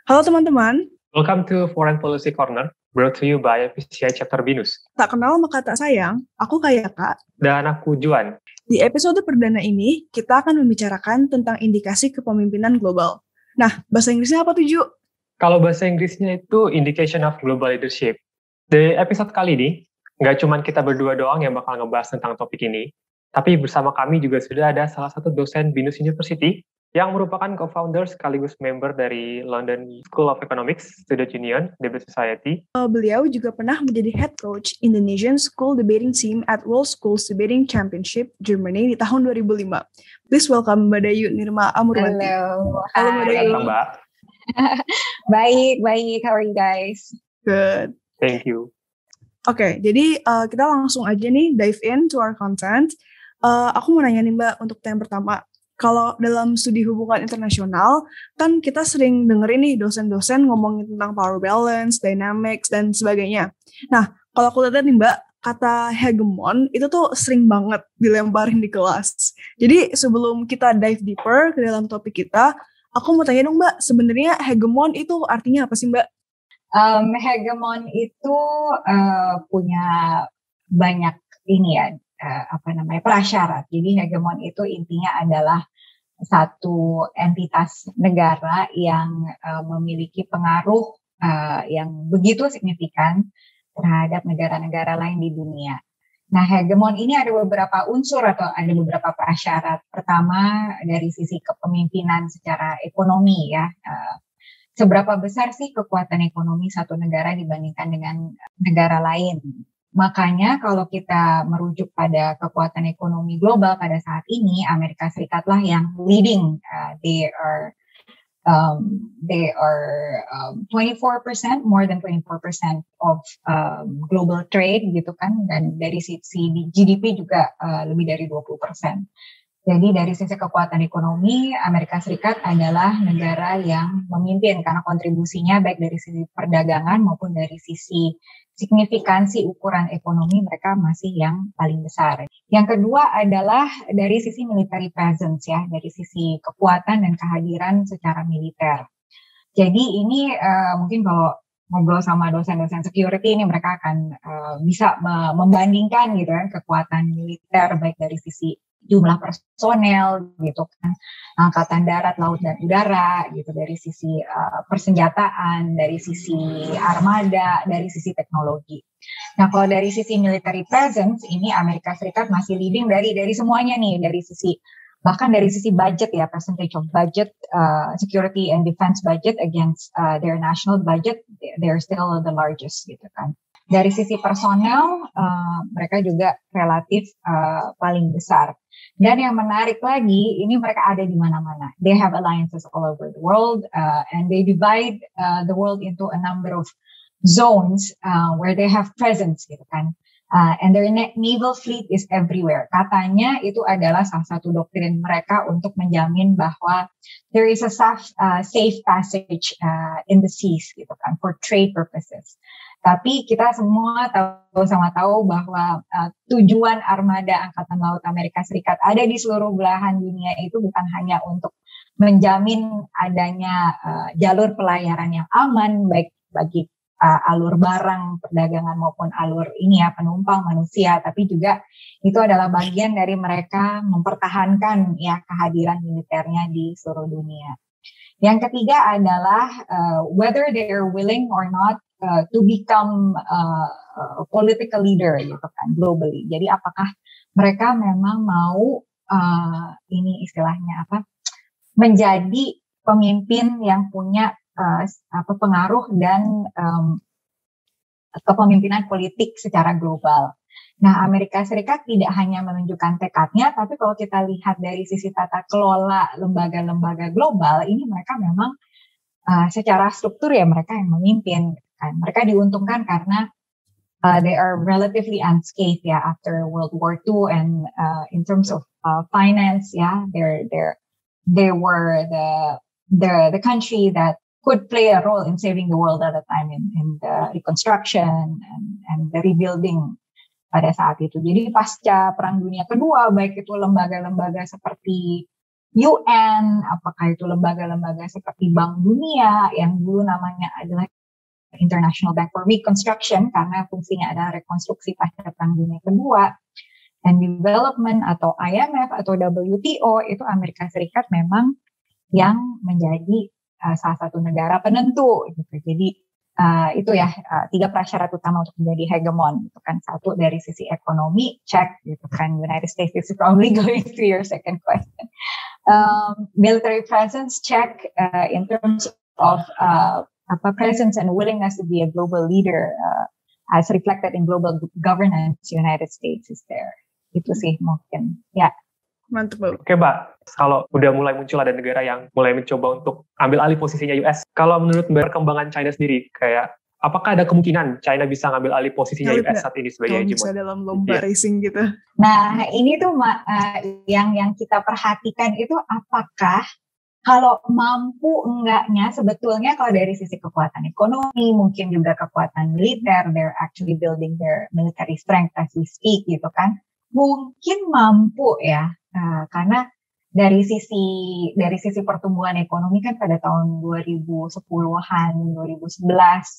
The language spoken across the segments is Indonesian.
Halo teman-teman, Welcome to Foreign Policy Corner, brought to you by PCI Chapter Binus. tak kenal maka tak sayang, aku Kayaka. Dan aku Juan. Di episode perdana ini, kita akan membicarakan tentang indikasi kepemimpinan global. Nah, bahasa Inggrisnya apa tuh, Ju? Kalau bahasa Inggrisnya itu Indication of Global Leadership. Di episode kali ini, nggak cuma kita berdua doang yang bakal ngebahas tentang topik ini, tapi bersama kami juga sudah ada salah satu dosen Binus University yang merupakan co-founder sekaligus member dari London School of Economics, Student Union, Debate Society. Beliau juga pernah menjadi head coach Indonesian School Debating Team at World Schools Debating Championship Germany di tahun 2005. Please welcome Mbak Dayu Nirma Amurwanti. Halo Mbak Dayu. Halo Mbak. Baik. How are you guys? Good. Thank you. Oke, jadi kita langsung aja nih dive in to our content. Aku mau nanya nih Mbak untuk yang pertama. Kalau dalam studi hubungan internasional, kan kita sering dengerin nih dosen-dosen ngomongin tentang power balance, dynamics, dan sebagainya. Nah, kalau aku lihat nih Mbak, kata hegemon itu tuh sering banget dilemparin di kelas. Jadi sebelum kita dive deeper ke dalam topik kita, aku mau tanya dong Mbak, sebenarnya hegemon itu artinya apa sih Mbak? Hegemon itu punya banyak prasyarat. Jadi hegemon itu intinya adalah satu entitas negara yang memiliki pengaruh yang begitu signifikan terhadap negara-negara lain di dunia. Nah, hegemon ini ada beberapa unsur atau ada beberapa prasyarat. Pertama, dari sisi kepemimpinan secara ekonomi ya. Seberapa besar sih kekuatan ekonomi satu negara dibandingkan dengan negara lain? Makanya kalau kita merujuk pada kekuatan ekonomi global pada saat ini, Amerika Serikatlah yang leading. They are 24%, more than 24% of global trade gitu kan, dan dari sisi GDP juga lebih dari 20%. Jadi dari sisi kekuatan ekonomi, Amerika Serikat adalah negara yang memimpin karena kontribusinya baik dari sisi perdagangan maupun dari sisi signifikansi ukuran ekonomi mereka masih yang paling besar. Yang kedua adalah dari sisi military presence ya, dari sisi kekuatan dan kehadiran secara militer. Jadi ini mungkin kalau ngobrol sama dosen-dosen security ini mereka akan bisa membandingkan gitu kan kekuatan militer baik dari sisi jumlah personel gitu kan, angkatan darat, laut dan udara gitu, dari sisi persenjataan, dari sisi armada, dari sisi teknologi. Nah, kalau dari sisi military presence ini Amerika Serikat masih leading dari semuanya nih, dari sisi bahkan dari sisi budget ya, percentage of budget, security and defense budget against their national budget, they're still the largest gitu kan. Dari sisi personel, mereka juga relatif paling besar. Dan yang menarik lagi, ini mereka ada di mana-mana. They have alliances all over the world, and they divide the world into a number of zones where they have presence gitu kan. And their naval fleet is everywhere. Katanya itu adalah salah satu doktrin mereka untuk menjamin bahwa there is a safe passage in the seas gitu kan, for trade purposes. Tapi kita semua tahu bahwa tujuan armada Angkatan Laut Amerika Serikat ada di seluruh belahan dunia itu bukan hanya untuk menjamin adanya jalur pelayaran yang aman baik bagi alur barang perdagangan maupun alur penumpang manusia, tapi juga itu adalah bagian dari mereka mempertahankan ya kehadiran militernya di seluruh dunia. Yang ketiga adalah whether they are willing or not to become a political leader gitu kan globally. Jadi apakah mereka memang mau menjadi pemimpin yang punya pengaruh dan kepemimpinan politik secara global. Nah, Amerika Serikat tidak hanya menunjukkan tekadnya, tapi kalau kita lihat dari sisi tata kelola lembaga-lembaga global, ini mereka memang secara struktur ya mereka yang memimpin. Mereka diuntungkan karena they are relatively unscathed ya after World War II, and in terms of finance ya, they were the country that could play a role in saving the world at the time in the reconstruction and the rebuilding pada saat itu. Jadi pasca Perang Dunia Kedua, baik itu lembaga-lembaga seperti UN, apakah itu lembaga-lembaga seperti Bank Dunia yang dulu namanya adalah International Bank for Reconstruction karena fungsinya adalah rekonstruksi pasca Perang Dunia Kedua, and Development atau IMF atau WTO, itu Amerika Serikat memang yang menjadi salah satu negara penentu gitu. Jadi itu ya 3 prasyarat utama untuk menjadi hegemon gitu kan. Satu dari sisi ekonomi, check gitu kan, United States is probably going to your second question. Military presence, check, in terms of presence and willingness to be a global leader as reflected in global governance, United States is there. Itu sih mungkin ya. Mantap, Bu. Oke, Mbak. Kalau udah mulai muncul ada negara yang mulai mencoba untuk ambil alih posisinya US, kalau menurut Mbak perkembangan China sendiri, kayak apakah ada kemungkinan China bisa ngambil alih posisinya US saat ini sebagai hegemon? Bisa dalam lomba racing gitu. Nah, ini tuh yang kita perhatikan itu apakah kalau mampu enggaknya sebetulnya kalau dari sisi kekuatan ekonomi, mungkin juga kekuatan militer, they're actually building their military strength as we speak gitu kan. Mungkin mampu ya, karena dari sisi pertumbuhan ekonomi kan pada tahun 2010-an, 2011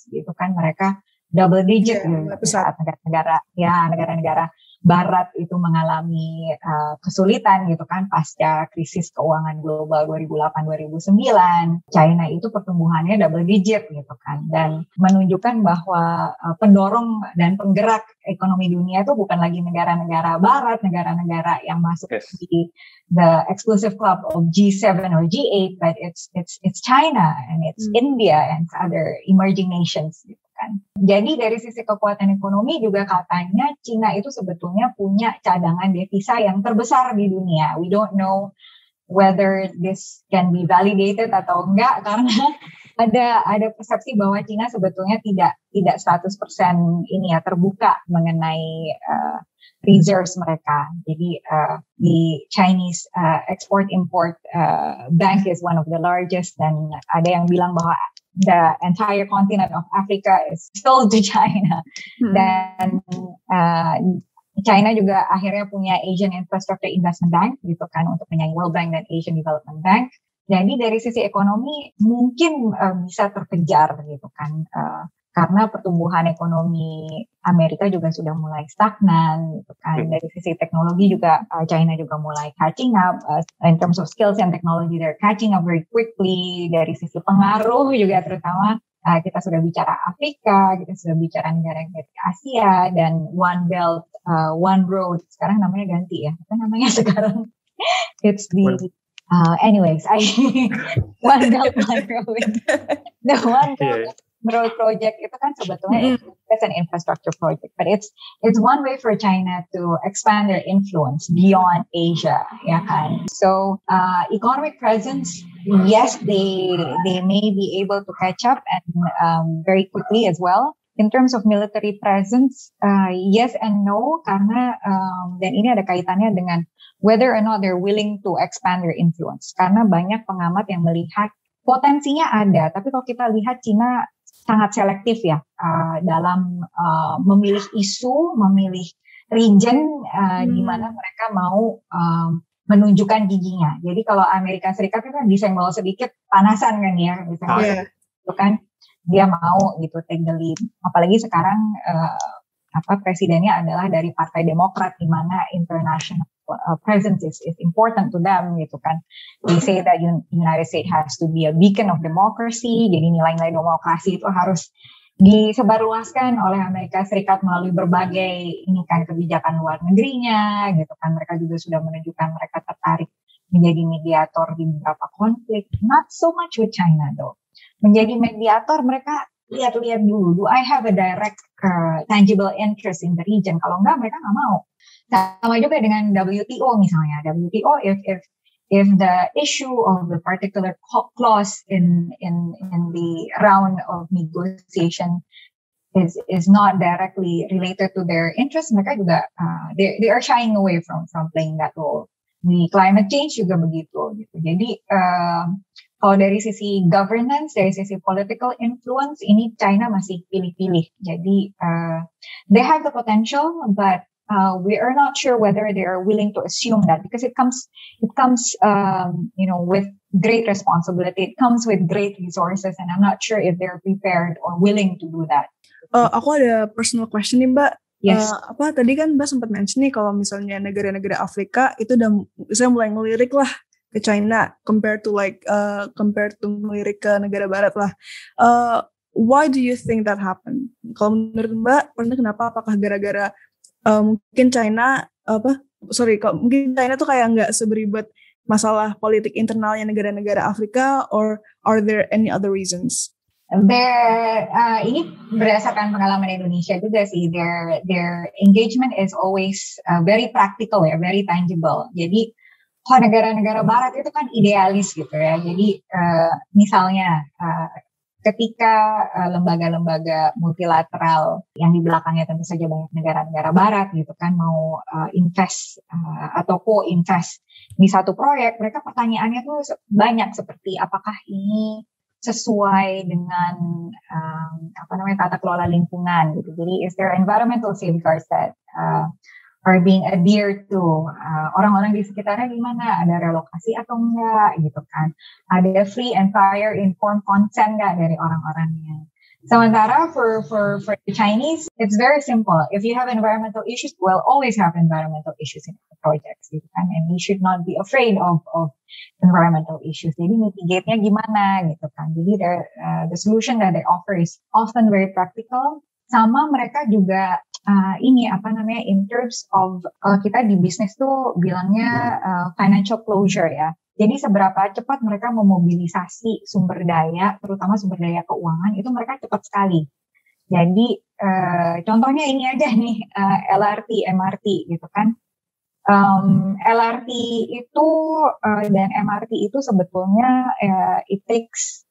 gitu kan mereka double digit gitu saat negara-negara Barat itu mengalami kesulitan gitu kan pasca krisis keuangan global 2008-2009. China itu pertumbuhannya double digit gitu kan, dan menunjukkan bahwa pendorong dan penggerak ekonomi dunia itu bukan lagi negara-negara Barat, negara-negara yang masuk di the exclusive club of G7 or G8, but it's China and it's India and other emerging nations gitu kan. Jadi dari sisi kekuatan ekonomi juga katanya China itu sebetulnya punya cadangan devisa yang terbesar di dunia. We don't know whether this can be validated atau enggak karena ada persepsi bahwa China sebetulnya tidak 100% ini ya terbuka mengenai reserves mereka. Jadi the Chinese Export-Import Bank is one of the largest, dan ada yang bilang bahwa the entire continent of Africa is sold to China. Dan China juga akhirnya punya Asian Infrastructure Investment Bank gitu kan untuk menyaingi World Bank dan Asian Development Bank. Jadi dari sisi ekonomi mungkin bisa terkejar gitu kan. Karena pertumbuhan ekonomi Amerika juga sudah mulai stagnan gitu kan. Dari sisi teknologi juga China juga mulai catching up, in terms of skills and technology they're catching up very quickly. Dari sisi pengaruh juga terutama kita sudah bicara Afrika, kita sudah bicara negara dari Asia, dan One Belt, One Road, sekarang namanya ganti ya, apa namanya sekarang? It's the anyways, One Belt, One Road. The One Belt Road project itu kan sebetulnya it's an infrastructure project, but it's one way for China to expand their influence beyond Asia, ya kan. So economic presence, yes, they may be able to catch up and very quickly as well. In terms of military presence, yes and no, karena dan ini ada kaitannya dengan whether or not they're willing to expand their influence. Karena banyak pengamat yang melihat potensinya ada, tapi kalau kita lihat China sangat selektif ya dalam memilih isu, memilih region di mana mereka mau menunjukkan giginya. Jadi kalau Amerika Serikat kan disenggol sedikit panasan kan ya, misalnya itu kan dia mau gitu take the lead. Apalagi sekarang presidennya adalah dari Partai Demokrat di mana international presence is important to them gitu kan. They say that United States has to be a beacon of democracy. Jadi nilai-nilai demokrasi itu harus disebarluaskan oleh Amerika Serikat melalui berbagai ini kan kebijakan luar negerinya gitu kan. Mereka juga sudah menunjukkan mereka tertarik menjadi mediator di beberapa konflik. Not so much with China though. Menjadi mediator mereka lihat-lihat dulu. Do I have a direct tangible interest in the region? Kalau enggak mereka nggak mau. Sama juga dengan WTO misalnya. WTO if the issue of the particular clause in the round of negotiation is not directly related to their interest, mereka juga they are shying away from playing that role. Di climate change juga begitu gitu. Jadi kalau dari sisi governance, dari sisi political influence, ini China masih pilih-pilih. Jadi they have the potential, but we are not sure whether they are willing to assume that, because it comes with great responsibility. It comes with great resources, and I'm not sure if they're prepared or willing to do that. Aku ada personal question nih, Mbak. Yes. Tadi kan Mbak sempat mention nih kalau misalnya negara-negara Afrika itu udah misalnya mulai ngelirik lah ke China compared to ngelirik ke negara Barat lah. Why do you think that happen? Kalau menurut Mbak, kenapa? Apakah gara-gara mungkin China mungkin China tuh kayak nggak seberibet masalah politik internalnya negara-negara Afrika, or are there any other reasons? Ini berdasarkan pengalaman Indonesia juga sih. Their engagement is always very practical ya, very tangible. Jadi negara-negara Barat itu kan idealis gitu ya. Jadi misalnya ketika lembaga-lembaga multilateral yang di belakangnya tentu saja banyak negara-negara Barat gitu kan mau invest atau co-invest di satu proyek, mereka pertanyaannya tuh banyak seperti apakah ini sesuai dengan tata kelola lingkungan gitu. Jadi is there environmental safeguards that are being adhered to, orang-orang di sekitarnya gimana, ada relokasi atau enggak gitu kan, ada free and fair informed consent enggak dari orang-orangnya. Sementara for the Chinese, it's very simple. If you have environmental issues, we'll always have environmental issues in the projects gitu kan, and we should not be afraid of environmental issues. Jadi mitigate-nya gimana gitu kan. Jadi the solution that they offer is often very practical. Sama mereka juga in terms of kita di bisnis tuh bilangnya financial closure ya. Jadi seberapa cepat mereka memobilisasi sumber daya, terutama sumber daya keuangan, itu mereka cepat sekali. Jadi contohnya ini aja nih, LRT, MRT gitu kan. LRT itu dan MRT itu sebetulnya it takes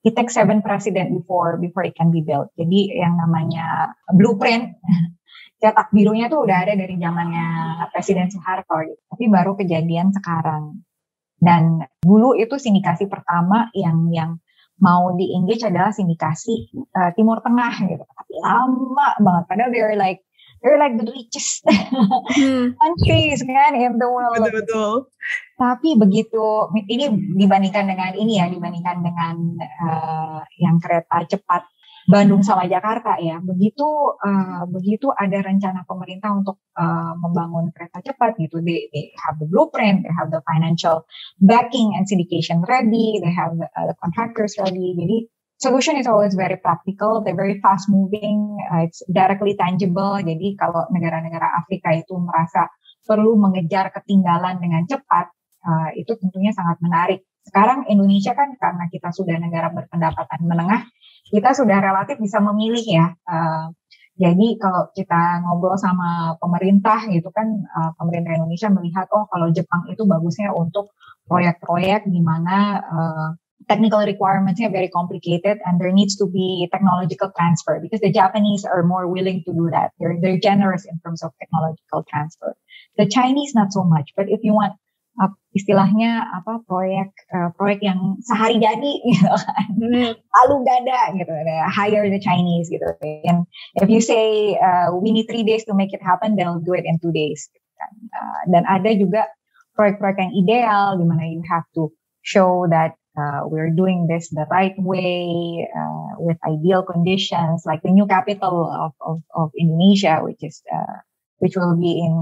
7 president before it can be built. Jadi yang namanya blueprint, cetak birunya tuh udah ada dari zamannya Presiden Soeharto gitu. Tapi baru kejadian sekarang. Dan dulu itu sindikasi pertama yang mau di-engage adalah sindikasi Timur Tengah gitu. Tapi lama banget. Padahal they're like the richest countries kan in the world. Betul. Tapi begitu ini dibandingkan dengan yang kereta cepat Bandung sama Jakarta ya, begitu ada rencana pemerintah untuk membangun kereta cepat gitu, they have the blueprint, they have the financial backing and syndication ready, they have the contractors ready. Jadi solution is always very practical, they're very fast moving, it's directly tangible. Jadi kalau negara-negara Afrika itu merasa perlu mengejar ketinggalan dengan cepat, itu tentunya sangat menarik. Sekarang Indonesia kan karena kita sudah negara berpendapatan menengah, kita sudah relatif bisa memilih ya. Jadi kalau kita ngobrol sama pemerintah gitu kan, pemerintah Indonesia melihat kalau Jepang itu bagusnya untuk proyek-proyek di mana technical requirements-nya very complicated and there needs to be technological transfer because the Japanese are more willing to do that. They're generous in terms of technological transfer. The Chinese not so much, but if you want istilahnya proyek yang sehari jadi gitu kan, lalu gada gitu, hire the Chinese gitu. And if you say we need 3 days to make it happen, they'll do it in 2 days. Gitu kan. Dan ada juga proyek-proyek yang ideal di mana you have to show that we're doing this the right way with ideal conditions, like the new capital of Indonesia, which will be in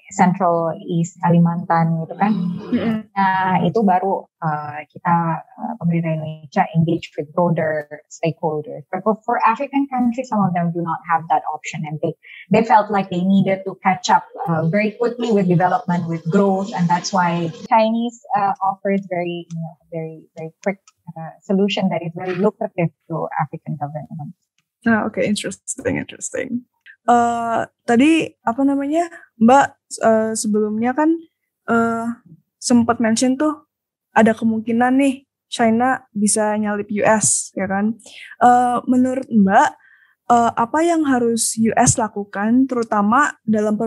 Central East Kalimantan gitu kan. Nah, itu baru kita pemerintah Indonesia engage with broader stakeholders. But for African countries, some of them do not have that option, and they felt like they needed to catch up very quickly with development, with growth, and that's why Chinese offers very quick solution that is very lucrative to African governments. Okay, interesting. Tadi Mbak sebelumnya kan sempat mention tuh ada kemungkinan nih China bisa nyalip US ya kan. Menurut Mbak apa yang harus US lakukan terutama dalam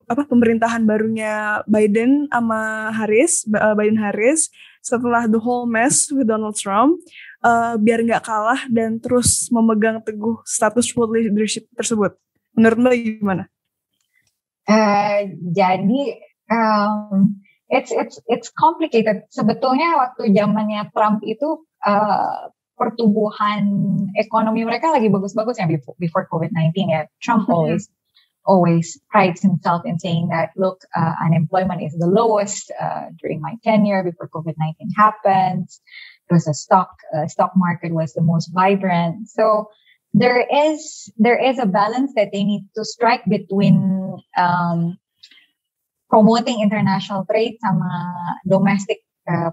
pemerintahan barunya Biden Harris setelah the whole mess with Donald Trump, biar nggak kalah dan terus memegang teguh status world leadership tersebut. Menurut Mbak gimana? Jadi it's complicated. Sebetulnya waktu zamannya Trump itu pertumbuhan ekonomi mereka lagi bagus-bagus ya before COVID-19 ya. Trump always prides himself in saying that, look, unemployment is the lowest during my tenure before COVID-19 happens. Terus the stock market was the most vibrant. So there is a balance that they need to strike between promoting international trade sama domestic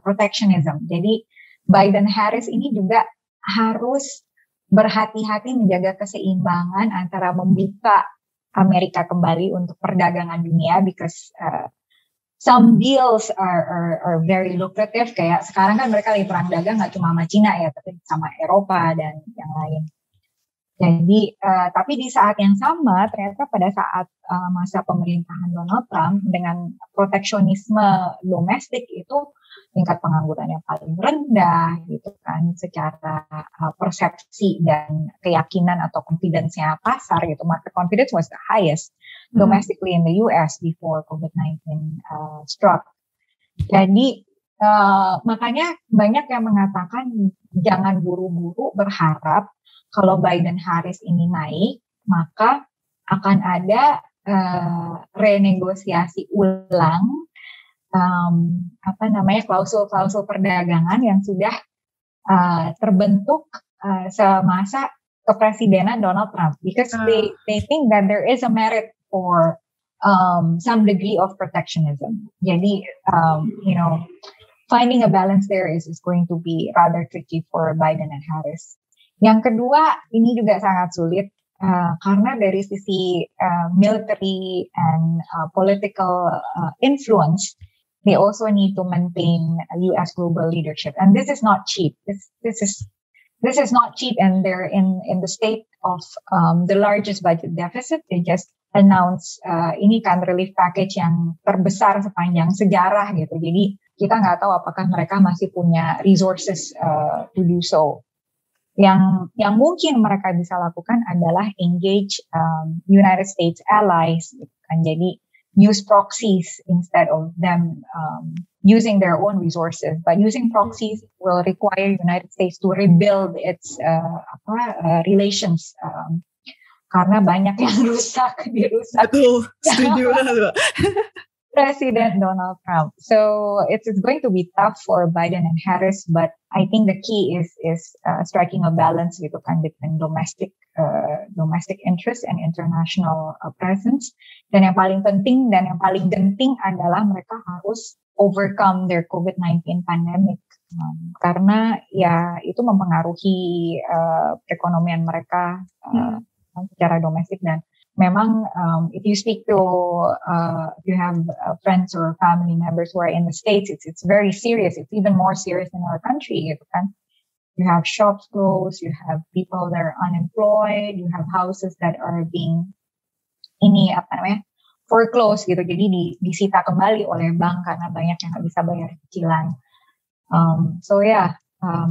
protectionism. Jadi Biden-Harris ini juga harus berhati-hati menjaga keseimbangan antara membuka Amerika kembali untuk perdagangan dunia, because some deals are very lucrative. Kayak sekarang kan mereka lagi perang dagang nggak cuma sama Cina ya, tapi sama Eropa dan yang lain. Jadi, tapi di saat yang sama ternyata pada saat masa pemerintahan Donald Trump dengan proteksionisme domestik itu tingkat pengangguran yang paling rendah gitu kan, secara persepsi dan keyakinan atau confidence-nya pasar gitu. Market confidence was the highest domestically in the US before COVID-19 struck. Jadi makanya banyak yang mengatakan jangan buru-buru berharap kalau Biden-Harris ini naik, maka akan ada renegosiasi ulang klausul-klausul perdagangan yang sudah terbentuk semasa kepemimpinan Donald Trump, because they think that there is a merit for some degree of protectionism. Jadi finding a balance there is going to be rather tricky for Biden and Harris. Yang kedua, ini juga sangat sulit karena dari sisi military and political influence, they also need to maintain U.S. global leadership, and this is not cheap. This is not cheap, and they're in the state of the largest budget deficit. They just announced ini kan relief package yang terbesar sepanjang sejarah gitu. Jadi kita nggak tahu apakah mereka masih punya resources to do so. Yang mungkin mereka bisa lakukan adalah engage United States allies, gitu kan. Jadi use proxies instead of them using their own resources. But using proxies will require United States to rebuild its relations, karena banyak yang dirusak. Betul, setuju banget. President Donald Trump. So it's going to be tough for Biden and Harris, but I think the key is striking a balance gitu kan between domestic interest and international presence. Dan yang paling penting dan yang paling genting adalah mereka harus overcome their COVID-19 pandemic, karena ya itu mempengaruhi perekonomian mereka secara domestik. Dan memang if you speak to if you have friends or family members who are in the States, it's very serious. It's even more serious in our country gitu kan. You have shops closed, you have people that are unemployed, you have houses that are being foreclosed gitu. Jadi disita kembali oleh bank karena banyak yang nggak bisa bayar cicilan.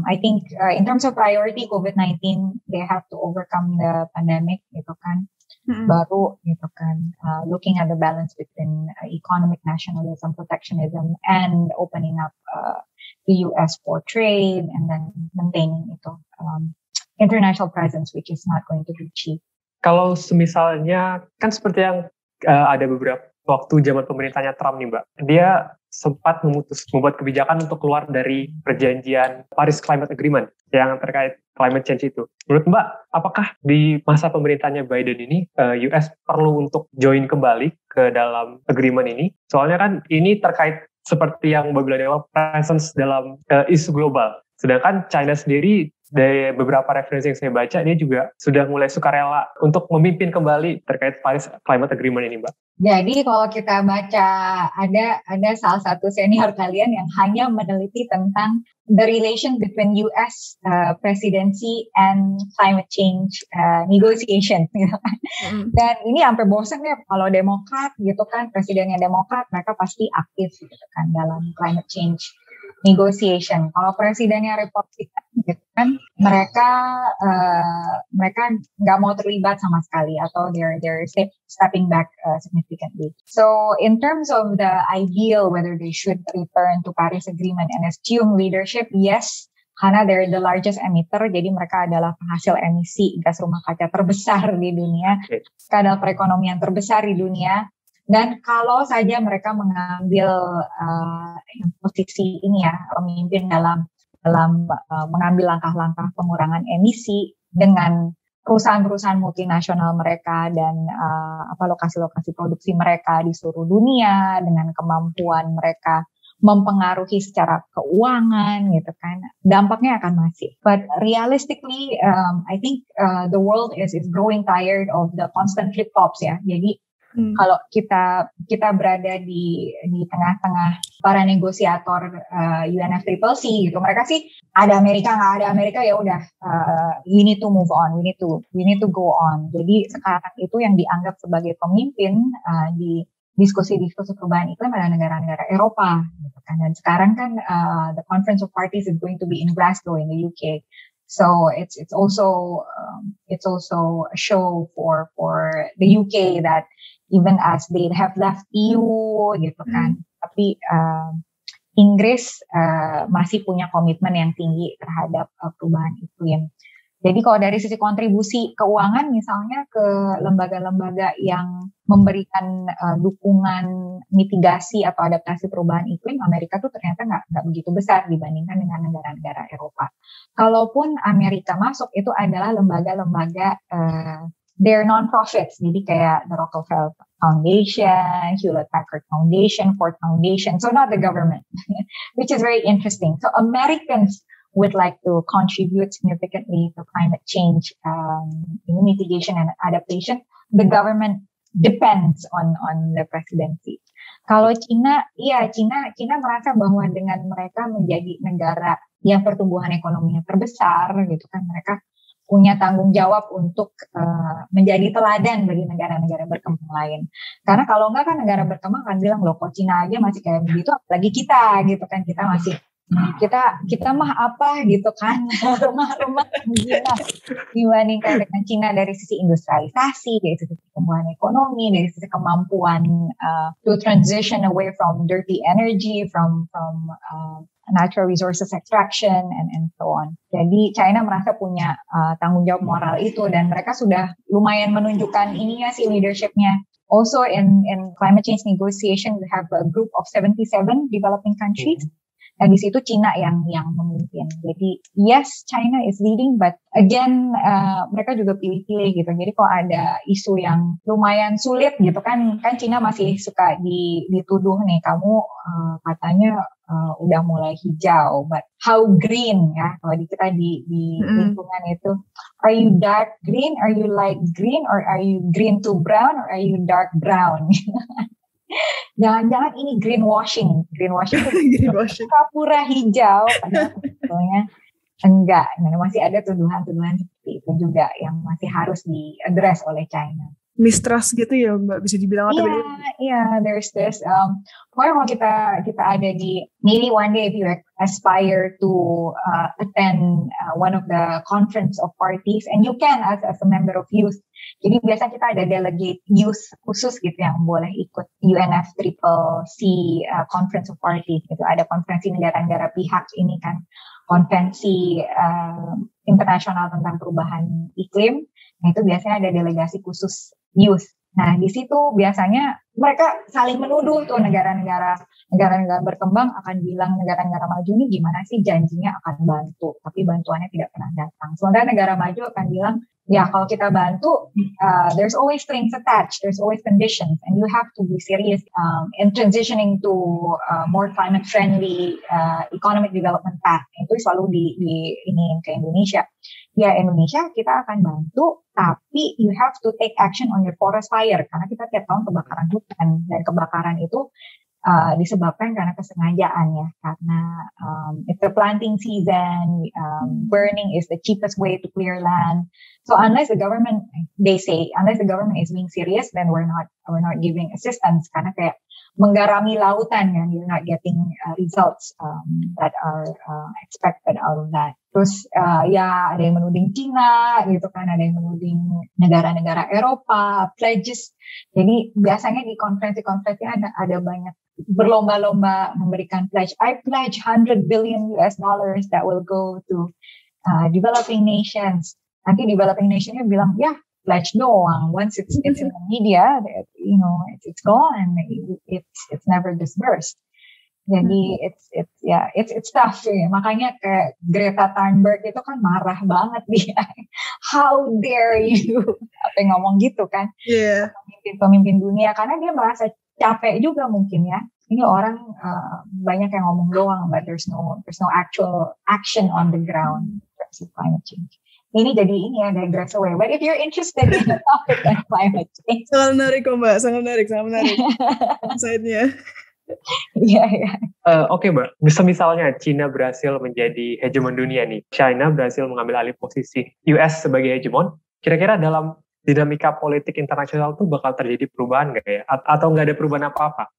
I think in terms of priority, COVID-19, they have to overcome the pandemic gitu kan. Baru gitu kan, looking at the balance between economic nationalism, protectionism, and opening up the US for trade, and then maintaining itu international presence, which is not going to be cheap. Kalau semisalnya, kan seperti yang ada beberapa waktu zaman pemerintahnya Trump nih Mbak, dia sempat membuat kebijakan untuk keluar dari perjanjian Paris Climate Agreement yang terkait climate change itu. Menurut Mbak, apakah di masa pemerintahannya Biden ini US perlu untuk join kembali ke dalam agreement ini? Soalnya kan ini terkait seperti yang Mbak bilang di awal, presence dalam isu global. Sedangkan China sendiri, dari beberapa referensi yang saya baca, dia juga sudah mulai sukarela untuk memimpin kembali terkait Paris Climate Agreement ini, Mbak. Jadi kalau kita baca, ada salah satu senior kalian yang hanya meneliti tentang the relation between US presidency and climate change negotiation. Gitu kan. Dan ini sampai bosan ya, kalau Demokrat gitu kan, presidennya Demokrat, mereka pasti aktif gitu kan dalam climate change negotiation. Kalau presidennya Republikan gitu kan, mereka nggak mau terlibat sama sekali atau they're stepping back significantly. So in terms of the ideal whether they should return to Paris Agreement and assume leadership, yes, karena they're the largest emitter, jadi mereka adalah penghasil emisi gas rumah kaca terbesar di dunia, mereka adalah perekonomian terbesar di dunia. Dan kalau saja mereka mengambil posisi ini ya, pemimpin dalam mengambil langkah-langkah pengurangan emisi dengan perusahaan-perusahaan multinasional mereka dan lokasi-lokasi produksi mereka di seluruh dunia, dengan kemampuan mereka mempengaruhi secara keuangan gitu kan, dampaknya akan masif. But realistically, I think the world is growing tired of the constant flip-flops ya. Jadi kalau kita berada di tengah-tengah para negosiator UNFCCC gitu, mereka sih ada Amerika nggak ada Amerika ya udah, we need to move on, we need to go on. Jadi sekarang itu yang dianggap sebagai pemimpin di diskusi-diskusi perubahan iklim adalah negara-negara Eropa gitu kan. Dan sekarang kan the Conference of Parties is going to be in Glasgow in the UK. So it's also a show for the UK that even as they have left EU gitu kan, tapi Inggris masih punya komitmen yang tinggi terhadap perubahan iklim. Jadi kalau dari sisi kontribusi keuangan misalnya ke lembaga-lembaga yang memberikan dukungan mitigasi atau adaptasi perubahan iklim, Amerika tuh ternyata nggak begitu besar dibandingkan dengan negara-negara Eropa. Kalaupun Amerika masuk, itu adalah lembaga-lembaga they're non-profits, jadi kayak the Rockefeller Foundation, Hewlett-Packard Foundation, Ford Foundation, so not the government, which is very interesting. So Americans would like to contribute significantly to climate change mitigation and adaptation. The government depends on the presidency. Kalau Cina merasa bahwa dengan mereka menjadi negara yang pertumbuhan ekonominya terbesar gitu kan, mereka punya tanggung jawab untuk menjadi teladan bagi negara-negara berkembang lain. Karena kalau enggak kan negara berkembang kan bilang, loh kok Cina aja masih kayak begitu, apalagi kita gitu kan, kita masih kita mah apa gitu kan, rumah-rumah gila dibandingkan dengan Cina dari sisi industrialisasi, dari sisi pertumbuhan ekonomi, dari sisi kemampuan to transition away from dirty energy, from natural resources extraction and so on. Jadi China merasa punya tanggung jawab moral itu, dan mereka sudah lumayan menunjukkan ininya sih leadershipnya. Also in climate change negotiation we have a group of 77 developing countries. Dan di situ Cina yang memimpin. Jadi yes, China is leading, but again mereka juga pilih-pilih gitu. Jadi kalau ada isu yang lumayan sulit gitu kan Cina masih suka dituduh nih, kamu katanya udah mulai hijau, but how green ya? Kalau kita di lingkungan itu, are you dark green, are you light green, or are you green to brown, or are you dark brown? Jangan-jangan ini greenwashing itu pura-pura hijau, padahal sebetulnya enggak. Nah, masih ada tuduhan-tuduhan seperti itu juga yang masih harus di-address oleh China. Mistrust gitu ya Mbak, bisa dibilang atau Iya, there's this. Pokoknya kalau kita ada di, maybe one day if you aspire to attend one of the conference of parties, and you can as a member of youth. Jadi biasa kita ada delegate youth khusus gitu yang boleh ikut UNFCCC Conference of Parties gitu. Ada konferensi negara-negara pihak ini kan, konvensi internasional tentang perubahan iklim. Nah itu biasanya ada delegasi khusus youth. Nah di situ biasanya mereka saling menuduh tuh, negara-negara berkembang akan bilang negara-negara maju ini gimana sih janjinya akan bantu, tapi bantuannya tidak pernah datang. Sementara negara maju akan bilang, ya kalau kita bantu, there's always strings attached, there's always conditions, and you have to be serious in transitioning to more climate friendly economic development path. Itu selalu ini ke Indonesia. Ya Indonesia kita akan bantu, tapi you have to take action on your forest fire, karena kita tiap tahun kebakaran hutan, dan kebakaran itu disebabkan karena kesengajaan ya, karena it's the planting season, burning is the cheapest way to clear land. So unless the government is being serious, then we're not giving assistance, karena kayak menggarami lautan kan, you're not getting results that are expected out of that. Terus ya ada yang menuding Cina gitu kan, ada yang menuding negara-negara Eropa, pledges. Jadi biasanya di konferensi-konferensi ada banyak berlomba-lomba memberikan pledge. I pledge 100 billion US dollars that will go to developing nations. Nanti developing nationnya bilang, ya pledge doang. Once it's in the media, it's gone. It's never disbursed. Jadi it's tough ya. Makanya kayak Greta Thunberg itu kan marah banget dia. How dare you? Apa yang ngomong gitu kan? Yeah. Pemimpin dunia, karena dia merasa capek juga mungkin ya. Ini orang banyak yang ngomong doang, but there's no actual action on the ground in terms of climate change. Ini jadi ini ya, digress away. But if you're interested in the topic on climate change, sangat menarik kok Mbak, sangat menarik insight-nya. Iya. Oke Mbak, misalnya Cina berhasil menjadi hegemon dunia nih, China berhasil mengambil alih posisi US sebagai hegemon, kira-kira dalam dinamika politik internasional tuh bakal terjadi perubahan nggak ya? Atau nggak ada perubahan apa-apa?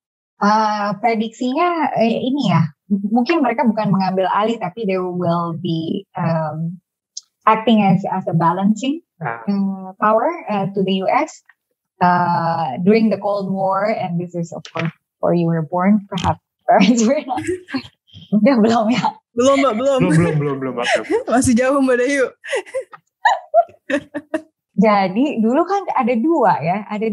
Prediksinya ini ya, mungkin mereka bukan mengambil alih, tapi they will be acting as a balancing power to the US during the Cold War, and this is of course before you were born, perhaps parents were not. Udah belum ya? Belum Mbak, belum. Masih jauh Mbak Dayu. Jadi dulu kan ada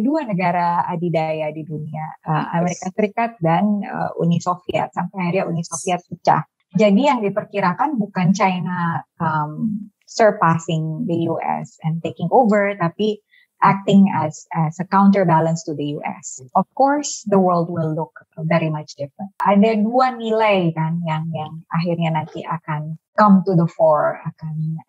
dua negara adidaya di dunia, Amerika Serikat dan Uni Soviet, sampai akhirnya Uni Soviet pecah. Jadi yang diperkirakan bukan China surpassing the US and taking over, tapi acting as a counterbalance to the US. Of course, the world will look very much different. Ada dua nilai kan yang akhirnya nanti akan come to the fore, akan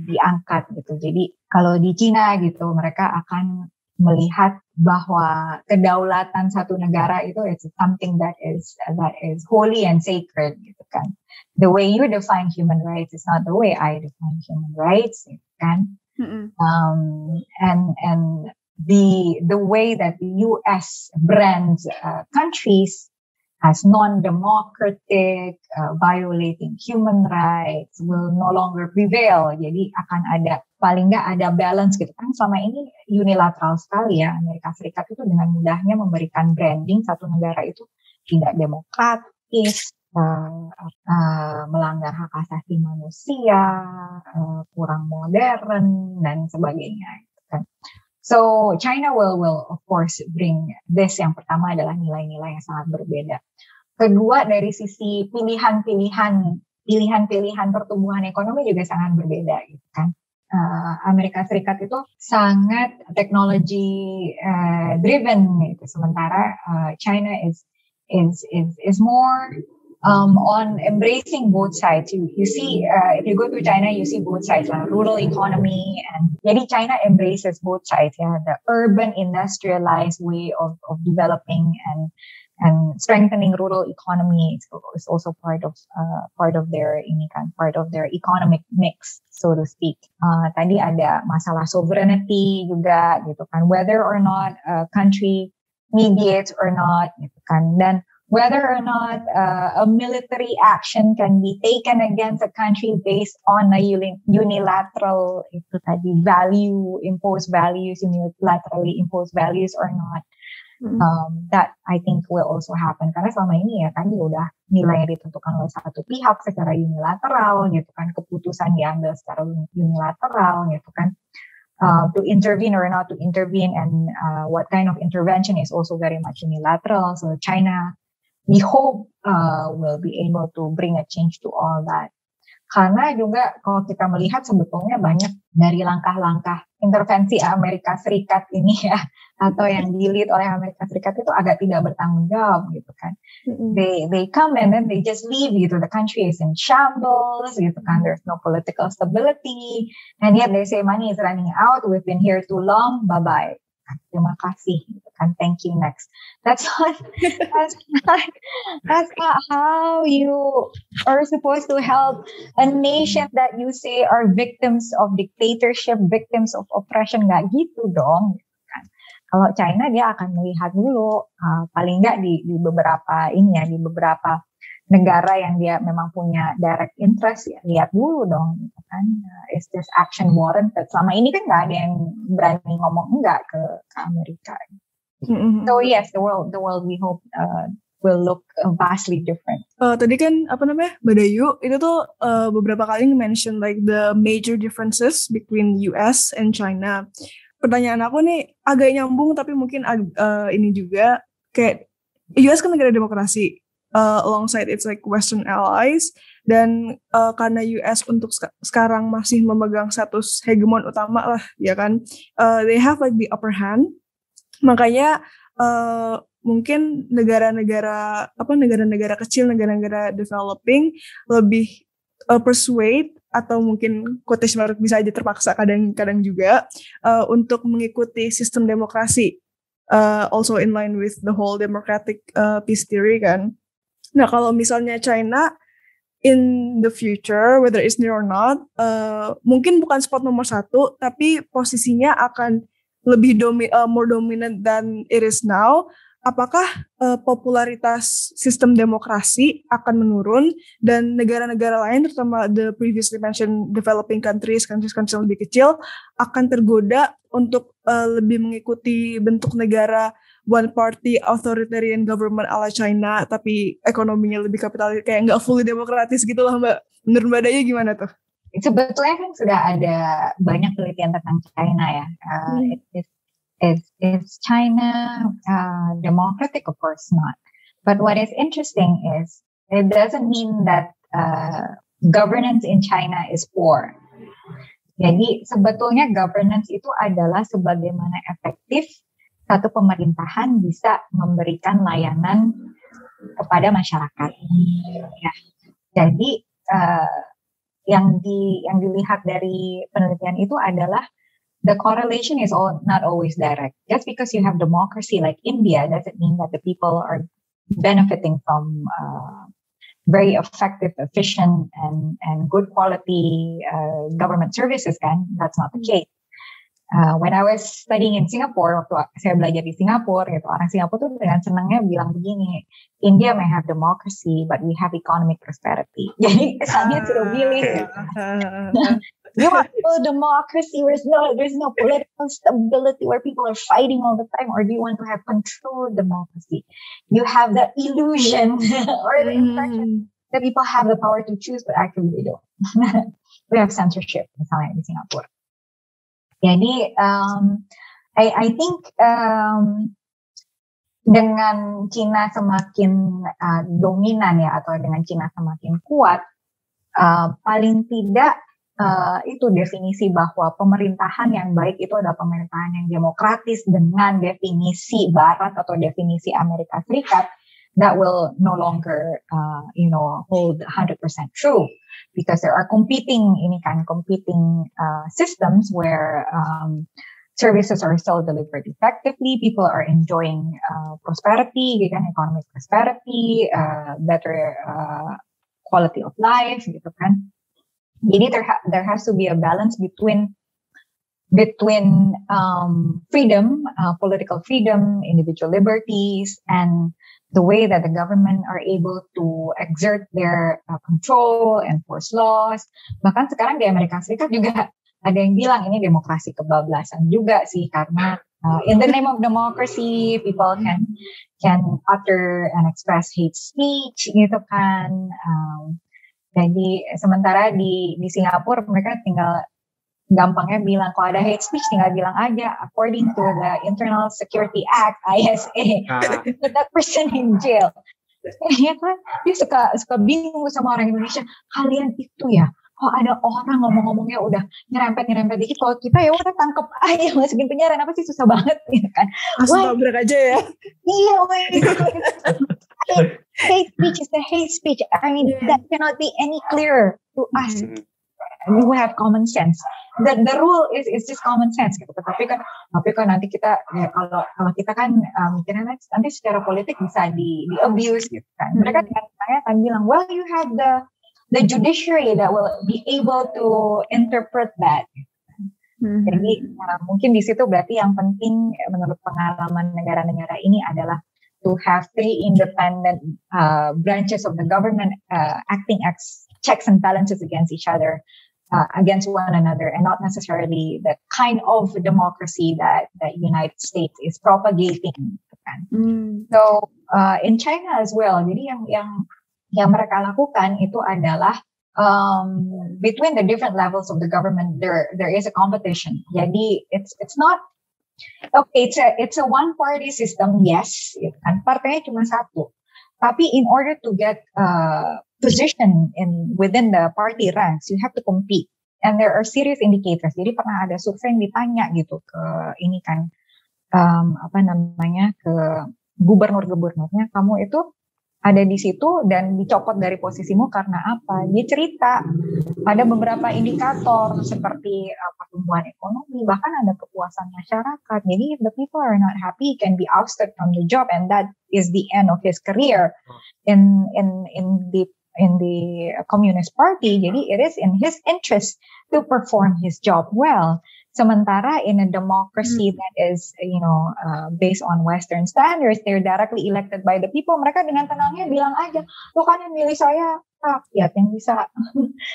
diangkat gitu. Jadi kalau di Cina gitu, mereka akan melihat bahwa kedaulatan satu negara itu it's something that is holy and sacred gitu kan. The way you define human rights is not the way I define human rights gitu kan. And the way that the US brands countries as non-democratic, violating human rights will no longer prevail. Jadi akan ada, paling nggak ada balance gitu kan. Selama ini unilateral sekali ya, Amerika Serikat itu dengan mudahnya memberikan branding satu negara itu tidak demokratis, melanggar hak asasi manusia, kurang modern dan sebagainya. So China will of course bring this. Yang pertama adalah nilai-nilai yang sangat berbeda. Kedua, dari sisi pilihan pertumbuhan ekonomi juga sangat berbeda gitu kan. Amerika Serikat itu sangat technology driven gitu, sementara China is more on embracing both sides. You see, if you go to China, you see both sides, rural economy, and jadi China embraces both sides. Yeah, the urban industrialized way of developing and strengthening rural economy is also part of their economic mix, so to speak. Tadi ada masalah sovereignty juga gitu kan, whether or not a country mediates or not gitu kan, dan whether or not a military action can be taken against a country based on a unilateral unilaterally imposed values or not. That I think will also happen, karena selama ini ya kan udah nilai ditentukan oleh satu pihak secara unilateral gitu kan, keputusan diambil secara unilateral gitu kan. To intervene or not to intervene, and what kind of intervention is also very much unilateral. So China, we hope will be able to bring a change to all that. Karena juga kalau kita melihat sebetulnya banyak dari langkah-langkah intervensi Amerika Serikat ini ya, atau yang di-lead oleh Amerika Serikat itu agak tidak bertanggung jawab gitu kan. They come and then they just leave gitu. The country is in shambles gitu kan. There's no political stability, and yet they say money is running out. We've been here too long. Bye-bye. Terima kasih, kan, thank you, next. That's not how you are supposed to help a nation that you say are victims of dictatorship, victims of oppression. Nggak gitu dong. Kan. Kalau China dia akan melihat dulu, paling nggak di beberapa negara yang dia memang punya direct interest, ya lihat dulu dong, gitu kan. Is this action warranted? Selama ini kan nggak ada yang berani ngomong enggak ke Amerika. So yes, the world we hope will look vastly different. Tadi kan Mbak Dayu itu tuh beberapa kali mention like the major differences between US and China. Pertanyaan aku nih agak nyambung tapi mungkin ini juga kayak US kan negara demokrasi. Alongside its like Western allies, dan karena US untuk sekarang masih memegang status hegemon utama lah, ya kan, they have like the upper hand, makanya mungkin negara-negara kecil, negara-negara developing lebih persuade atau mungkin quotation mark bisa aja terpaksa kadang-kadang juga untuk mengikuti sistem demokrasi, also in line with the whole democratic peace theory kan. Nah, kalau misalnya China in the future, whether it's near or not, mungkin bukan spot nomor 1, tapi posisinya akan lebih more dominant than it is now. Apakah popularitas sistem demokrasi akan menurun dan negara-negara lain, terutama the previously mentioned developing countries yang lebih kecil, akan tergoda untuk lebih mengikuti bentuk negara one party authoritarian government ala China, tapi ekonominya lebih kapitalis, kayak nggak fully demokratis gitu lah Mbak. Menurut Mbak Daya gimana tuh? Sebetulnya kan sudah ada banyak penelitian tentang China ya. Is China democratic? Of course not. But what is interesting is it doesn't mean that governance in China is poor. Jadi sebetulnya governance itu adalah sebagaimana efektif satu pemerintahan bisa memberikan layanan kepada masyarakat. Ya. Jadi yang dilihat dari penelitian itu adalah the correlation is not always direct. Just because you have democracy like India doesn't mean that the people are benefiting from very effective, efficient, and good quality government services. Kan? That's not the case. When I was studying in Singapore, waktu saya belajar di Singapura, gitu, orang Singapura tuh dengan senangnya bilang begini, India may have democracy, but we have economic prosperity. Jadi kesannya sudah pilih. You want full democracy, there's no political stability where people are fighting all the time, or do you want to have controlled democracy? You have the illusion or the impression that people have the power to choose, but actually they don't. We have censorship, misalnya di Singapura. Jadi, I think dengan Cina semakin dominan ya, atau dengan Cina semakin kuat, paling tidak itu definisi bahwa pemerintahan yang baik itu adalah pemerintahan yang demokratis dengan definisi Barat atau definisi Amerika Serikat, that will no longer, hold 100% true. Because there are competing systems where services are still delivered effectively, people are enjoying prosperity, economic prosperity, better quality of life, gitu kan. Jadi there has to be a balance between freedom, political freedom, individual liberties, and the way that the government are able to exert their control, enforce laws. Bahkan sekarang di Amerika Serikat juga ada yang bilang ini demokrasi kebablasan juga sih, karena in the name of democracy, people can utter and express hate speech, gitu kan. Jadi sementara di Singapura mereka tinggal gampangnya bilang kalau ada hate speech tinggal bilang aja according to the Internal Security Act ISA, put that person in jail. Ya kan, dia suka bingung sama orang Indonesia, kalian itu ya, kalau ada orang ngomong-ngomongnya udah nyerempet dikit, kalau kita ya udah tangkep aja masukin penjara, apa sih susah banget gitu kan. Langsung tabrak aja ya. Iya, hate speech is the hate speech. I mean, that cannot be any clearer to us. We have common sense. The rule is just common sense gitu. Tapi kan nanti kita ya, kalau kita kan mikirnya nanti secara politik bisa di abuse gitu kan. Mereka akan bilang, well, you have the judiciary that will be able to interpret that. Jadi mungkin di situ berarti yang penting menurut pengalaman negara-negara ini adalah to have three independent branches of the government acting as checks and balances against each other, against one another, and not necessarily the kind of democracy that the United States is propagating. So in China as well, jadi yang mereka lakukan itu adalah between the different levels of the government, there is a competition. Jadi it's not okay. It's a one party system, yes, kan partainya cuma satu. Tapi in order to get position within the party ranks, you have to compete, and there are serious indicators. Jadi pernah ada survei yang ditanya gitu ke ini kan ke gubernur-gubernurnya, kamu itu ada di situ dan dicopot dari posisimu karena apa? Dia cerita ada beberapa indikator seperti pertumbuhan ekonomi, bahkan ada kepuasan masyarakat. Jadi if the people are not happy, he can be ousted from the job, and that is the end of his career in the Communist Party. Jadi it is in his interest to perform his job well. Sementara in a democracy that is, based on Western standards, they're directly elected by the people. Mereka dengan tenangnya bilang aja, lo kan yang milih saya, rakyat yang bisa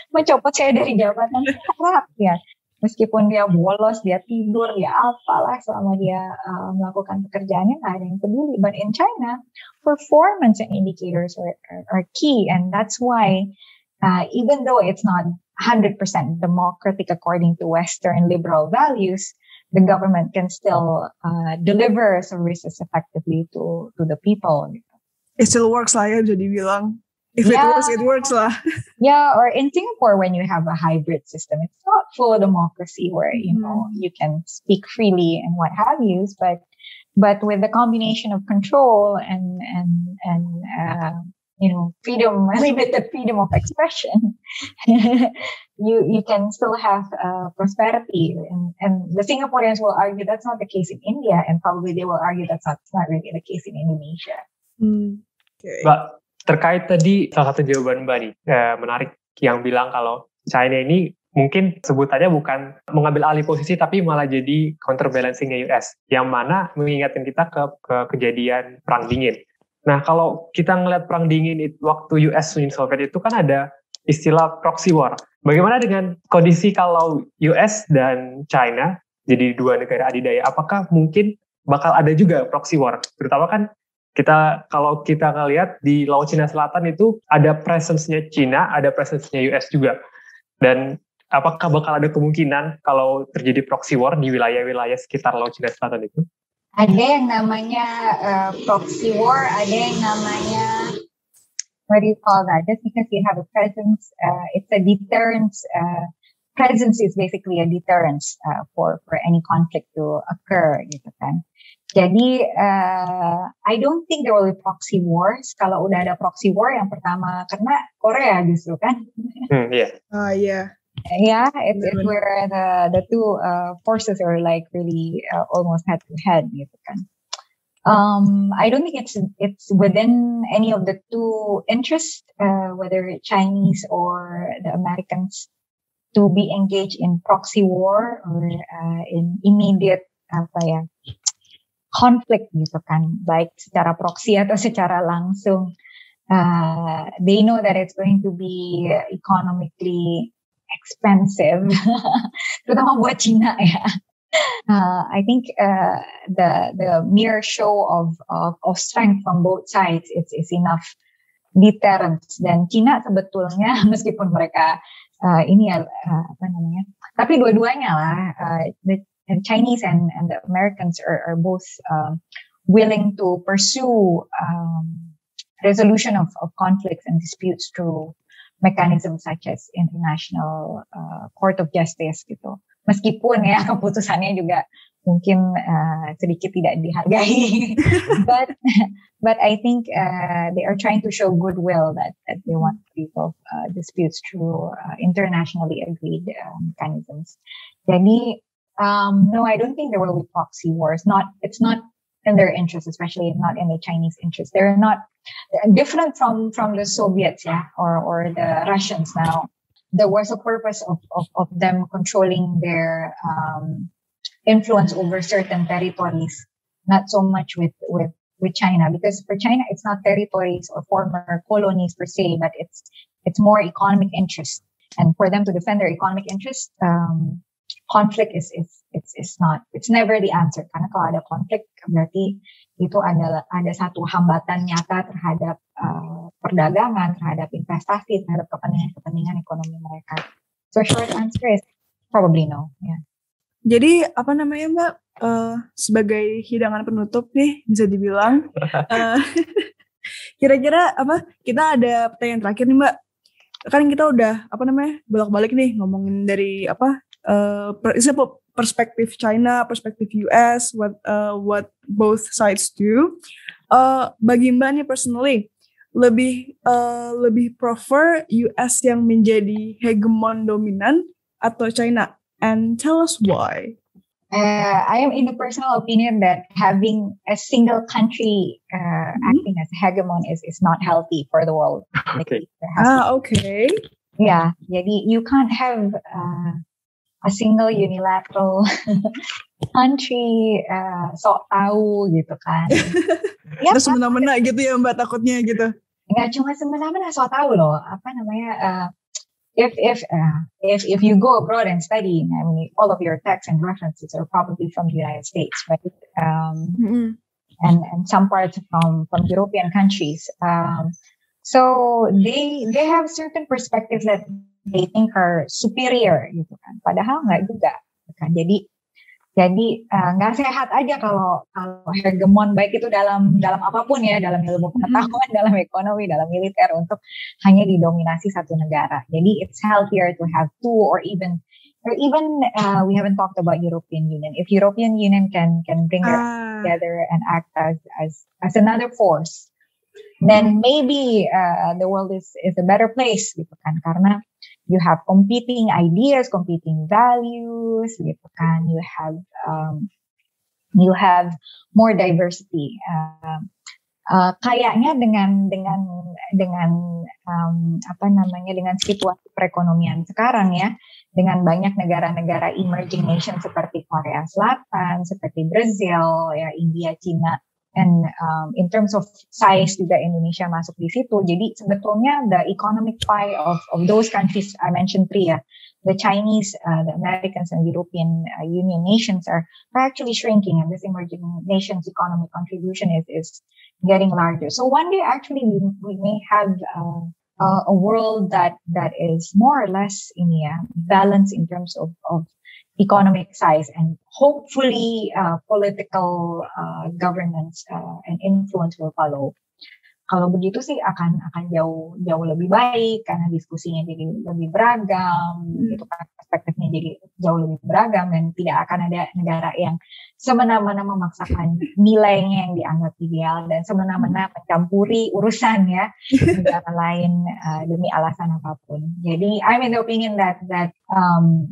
mencopot saya dari jabatan, rakyat. Meskipun dia bolos, dia tidur, dia apalah selama dia melakukan pekerjaannya, nggak ada yang peduli. But in China, performance indicators are key, and that's why even though it's not 100% democratic according to Western liberal values, the government can still deliver services effectively to the people. It still works lah ya, jadi bilang. If it works lah. Yeah, or in Singapore, when you have a hybrid system, it's not full democracy where, you can speak freely and what have you, but with the combination of control and freedom, limited freedom of expression, you can still have prosperity. And the Singaporeans will argue that's not the case in India, and probably they will argue that's not really the case in Indonesia. Okay. Mbak, terkait tadi salah satu jawaban Mbak nih, menarik yang bilang kalau China ini mungkin sebutannya bukan mengambil alih posisi, tapi malah jadi counterbalancing-nya US, yang mana mengingatkan kita ke kejadian Perang Dingin. Nah, kalau kita ngeliat Perang Dingin waktu US Uni Soviet itu kan ada istilah proxy war. Bagaimana dengan kondisi kalau US dan China jadi dua negara adidaya? Apakah mungkin bakal ada juga proxy war? Terutama kan kalau kita ngelihat di Laut Cina Selatan itu ada presence-nya China, ada presence-nya US juga. Dan apakah bakal ada kemungkinan kalau terjadi proxy war di wilayah-wilayah sekitar Laut Cina Selatan itu? Ada yang namanya proxy war, ada yang namanya, what do you call that? Just because you have a presence, it's a deterrence. Presence is basically a deterrence for any conflict to occur, gitu kan. Jadi, I don't think there will be proxy wars. Kalau udah ada proxy war, yang pertama kena Korea justru kan. Yeah. Yeah. Yeah, it's where the two forces are like really almost head to head, gitu kan. I don't think it's within any of the two interests, whether Chinese or the Americans, to be engaged in proxy war or in immediate conflict, gitu kan, baik secara proxy atau secara langsung. They know that it's going to be economically expensive, terutama buat China ya. I think the mere show of strength from both sides is enough deterrence. Dan China sebetulnya meskipun mereka tapi dua-duanya lah, the Chinese and the Americans are both willing to pursue resolution of conflicts and disputes through mechanisms such as International Court of Justice gitu. Meskipun ya keputusannya juga mungkin sedikit tidak dihargai, but I think they are trying to show goodwill that they want to resolve disputes through internationally agreed mechanisms. Jadi no, I don't think there will be proxy wars. It's not in their interest, especially not in the Chinese interest. They're not different from the Soviets, or the Russians now. There was a purpose of them controlling their influence over certain territories, not so much with with China, because for China it's not territories or former colonies per se, but it's more economic interest, and for them to defend their economic interest, conflict is not, it's never the answer, karena kalau ada konflik berarti itu ada satu hambatan nyata terhadap perdagangan, terhadap investasi, terhadap kepentingan ekonomi mereka. So short answer is probably no. Yeah. Jadi apa namanya Mbak, sebagai hidangan penutup nih bisa dibilang, kira-kira apa, kita ada pertanyaan terakhir nih Mbak. Kan kita udah apa namanya bolak-balik nih ngomongin dari apa perspektif China, perspektif US, what both sides do. Bagi Mbak nih personally, lebih prefer US yang menjadi hegemon dominan atau China? And tell us why. I am in the personal opinion that having a single country acting as a hegemon is not healthy for the world. Okay. Okay. Yeah, jadi you can't have a single unilateral country sok tahu gitu kan. Ya, semena-mena gitu ya Mbak, takutnya gitu. Nggak cuma semena-mena sok tahu loh, apa namanya, if you go abroad and study, I mean, all of your texts and references are probably from the United States, right? And some parts from European countries. So they have certain perspectives that they think are superior, gitu kan. Padahal nggak juga, kan. Jadi nggak sehat aja kalau hegemon, baik itu dalam apapun ya, dalam ilmu pengetahuan, dalam ekonomi, dalam militer, untuk hanya didominasi satu negara. Jadi it's healthier to have two, or even we haven't talked about European Union. If European Union can bring it together and act as another force, then maybe the world is a better place, gitu kan, karena you have competing ideas, competing values, gitu kan. You have more diversity. Kayaknya dengan apa namanya, dengan situasi perekonomian sekarang ya, dengan banyak negara-negara emerging nation seperti Korea Selatan, seperti Brazil, ya, India, China, and in terms of size juga Indonesia masuk di situ. Jadi sebetulnya the economic pie of those countries I mentioned three, the Chinese, the Americans, and European Union nations are actually shrinking, and this emerging nations' economic contribution is getting larger. So one day actually we may have a world that is more or less in balance in terms of economic size, and hopefully political governance and influence will follow. Kalau begitu sih akan jauh lebih baik, karena diskusinya jadi lebih beragam, gitu kan, perspektifnya jadi jauh lebih beragam, dan tidak akan ada negara yang semena-mena memaksakan nilainya yang dianggap ideal dan semena-mena mencampuri urusan ya negara lain demi alasan apapun. Jadi I'm in the opinion that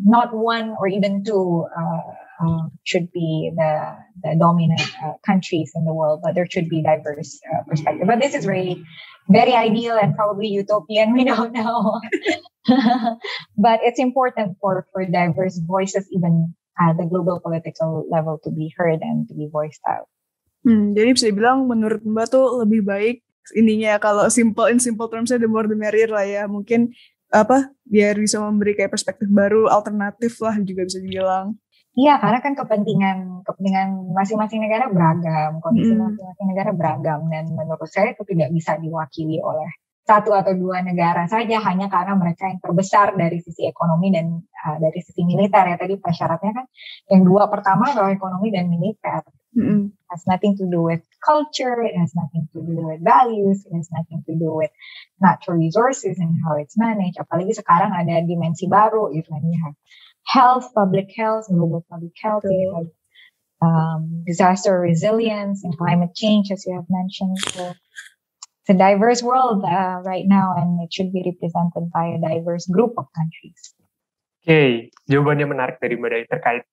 not one or even two should be the dominant countries in the world, but there should be diverse perspective. But this is really very ideal and probably utopian. We don't know, but it's important for diverse voices, even at the global political level, to be heard and to be voiced out. Jadi bisa dibilang menurut Mbak tuh lebih baik ininya, kalau in simple terms-nya, the more the merrier lah ya. Mungkin biar bisa memberi kayak perspektif baru, alternatif lah juga bisa dibilang. Iya, karena kan kepentingan masing-masing negara beragam, kondisi masing-masing negara beragam, dan menurut saya itu tidak bisa diwakili oleh satu atau dua negara saja hanya karena mereka yang terbesar dari sisi ekonomi dan dari sisi militer ya. Tadi persyaratnya kan yang dua pertama adalah ekonomi dan militer. It has nothing to do with culture, it has nothing to do with values, it has nothing to do with natural resources and how it's managed. Apalagi sekarang ada dimensi baru, you have health, public health, global public health, disaster resilience, and climate change, as you have mentioned. So it's a diverse world right now, and it should be represented by a diverse group of countries. Oke, jawabannya menarik dari Mbak Dayu terkait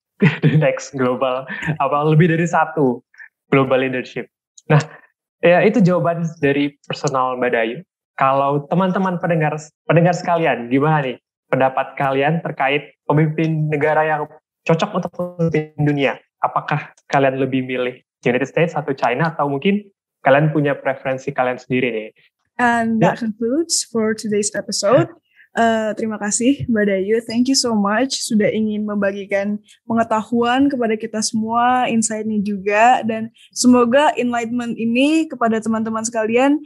the next global, lebih dari satu global leadership. Nah, ya itu jawaban dari personal Mbak Dayu. Kalau teman-teman pendengar sekalian, gimana nih pendapat kalian terkait pemimpin negara yang cocok untuk memimpin dunia? Apakah kalian lebih milih United States atau China, atau mungkin kalian punya preferensi kalian sendiri nih. And that concludes for today's episode. Terima kasih Mbak Dayu, thank you so much sudah ingin membagikan pengetahuan kepada kita semua, insight-nya juga, dan semoga enlightenment ini kepada teman-teman sekalian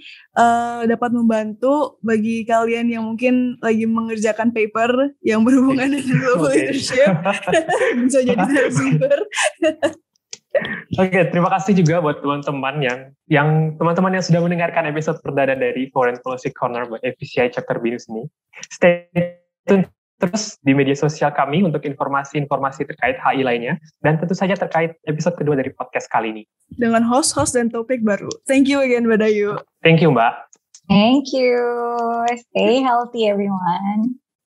dapat membantu bagi kalian yang mungkin lagi mengerjakan paper yang berhubungan dengan global leadership, bisa jadi narasumber. Oke, terima kasih juga buat teman-teman yang teman-teman yang sudah mendengarkan episode perdana dari Foreign Policy Corner buat FVCI Chapter BINUS ini. Stay tune terus di media sosial kami untuk informasi-informasi terkait HI lainnya, dan tentu saja terkait episode kedua dari podcast kali ini. Dengan host-host dan topik baru. Thank you again, Mbak Dayu. Thank you, Mbak. Thank you. Stay healthy, everyone.